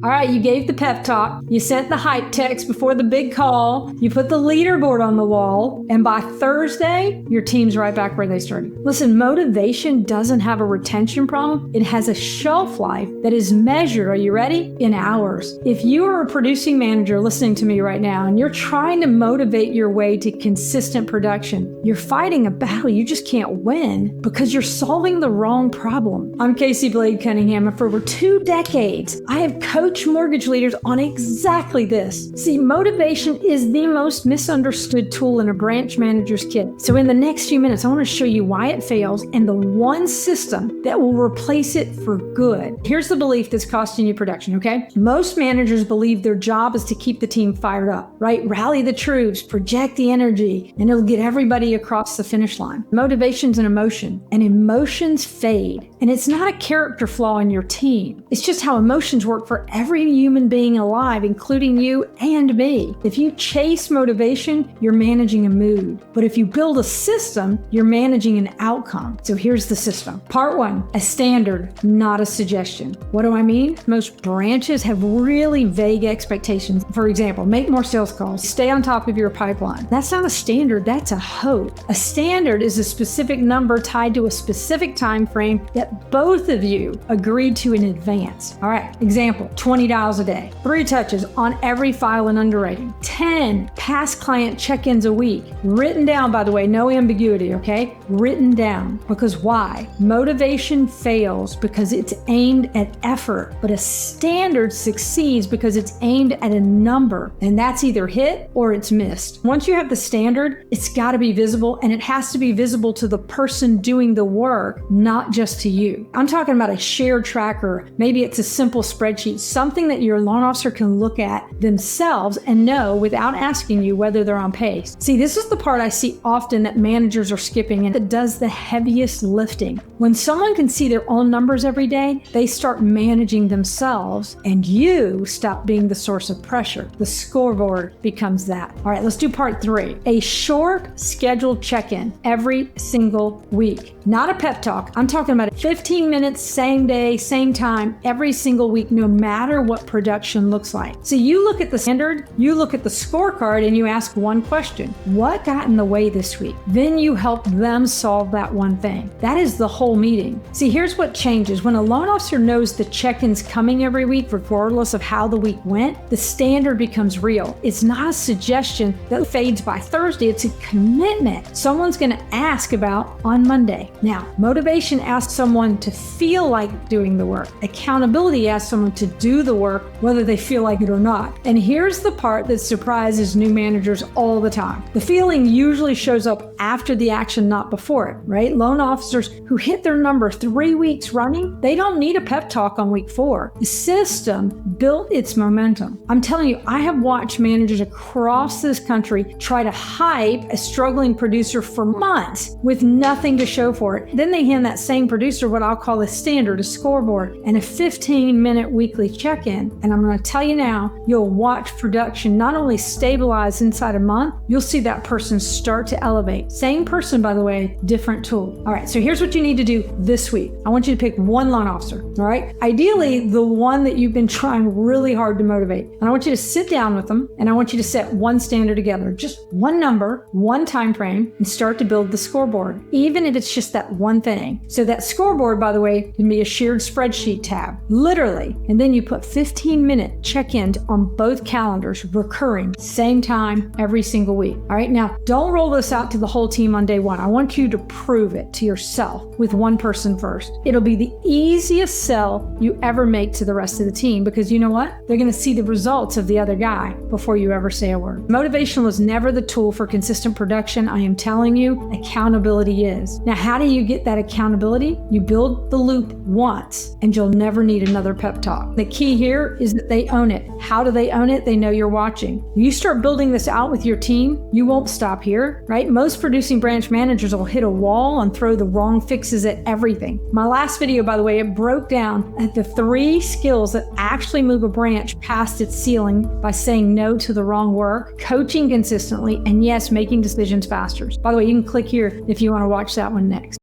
All right, you gave the pep talk, you sent the hype text before the big call, you put the leaderboard on the wall, and by Thursday, your team's right back where they started. Listen, motivation doesn't have a retention problem. It has a shelf life that is measured, are you ready? In hours. If you are a producing manager listening to me right now and you're trying to motivate your way to consistent production, you're fighting a battle you just can't win because you're solving the wrong problem. I'm Casey Blade Cunningham, and for over 2 decades, I have coached mortgage leaders on exactly this. See, motivation is the most misunderstood tool in a branch manager's kit. So in the next few minutes, I want to show you why it fails and the one system that will replace it for good. Here's the belief that's costing you production, okay? Most managers believe their job is to keep the team fired up, right? Rally the troops, project the energy, and it'll get everybody across the finish line. Motivation's an emotion, and emotions fade. And it's not a character flaw in your team. It's just how emotions work for every human being alive, including you and me. If you chase motivation, you're managing a mood. But if you build a system, you're managing an outcome. So here's the system. Part 1, a standard, not a suggestion. What do I mean? Most branches have really vague expectations. For example, make more sales calls, stay on top of your pipeline. That's not a standard, that's a hope. A standard is a specific number tied to a specific time frame that both of you agreed to in advance. All right, example, 20 dials a day, 3 touches on every file in underwriting, 10 past client check-ins a week, written down, by the way, no ambiguity, okay? Written down. Because why? Motivation fails because it's aimed at effort, but a standard succeeds because it's aimed at a number, and that's either hit or it's missed. Once you have the standard, it's got to be visible, and it has to be visible to the person doing the work, not just to you. I'm talking about a shared tracker. Maybe it's a simple spreadsheet, something that your loan officer can look at themselves and know without asking you whether they're on pace. See, this is the part I see often that managers are skipping, and it does the heaviest lifting. When someone can see their own numbers every day, they start managing themselves, and you stop being the source of pressure. The scoreboard becomes that. All right, let's do part 3. A short scheduled check-in every single week. Not a pep talk. I'm talking about 15 minutes, same day, same time, every single week, no matter what production looks like. So you look at the standard, you look at the scorecard, and you ask one question: what got in the way this week? Then you help them solve that one thing. That is the whole meeting. See, here's what changes. When a loan officer knows the check-in's coming every week, regardless of how the week went, the standard becomes real. It's not a suggestion that fades by Thursday. It's a commitment someone's going to ask about on Monday. Now, motivation asks someone to feel like doing the work. Accountability asks someone to do the work, whether they feel like it or not. And here's the part that surprises new managers all the time. The feeling usually shows up after the action, not before it, right? Loan officers who hit their number 3 weeks running, they don't need a pep talk on week 4. The system built its momentum. I'm telling you, I have watched managers across this country try to hype a struggling producer for months with nothing to show for it. Then they hand that same producer what I'll call a standard, a scoreboard, and a 15-minute weekly check-in. And I'm going to tell you now, you'll watch production not only stabilize inside a month, you'll see that person start to elevate. Same person, by the way, different tool. All right, so here's what you need to do this week. I want you to pick one loan officer, all right? Ideally, the one that you've been trying really hard to motivate. And I want you to sit down with them, and I want you to set one standard together, just one number, one time frame, and start to build the scoreboard, even if it's just that one thing. So that scoreboard, by the way, can be a shared spreadsheet tab, literally. And then you put 15-minute check-ins on both calendars, recurring, same time, every single week. All right, now don't roll this out to the whole team on day 1. I want you to prove it to yourself with one person first. It'll be the easiest sell you ever make to the rest of the team, because you know what? They're going to see the results of the other guy before you ever say a word. Motivation was never the tool for consistent production. I am telling you, accountability is. Now, how do you get that accountability? You build the loop once, and you'll never need another pep talk. The key here is that they own it. How do they own it? They know you're watching. You start building this out with your team, you won't stop here, right? Most producing branch managers will hit a wall and throw the wrong fixes at everything. My last video, by the way, it broke down at the 3 skills that actually move a branch past its ceiling by saying no to the wrong work, coaching consistently, and yes, making decisions faster. By the way, you can click here if you want to watch that one next.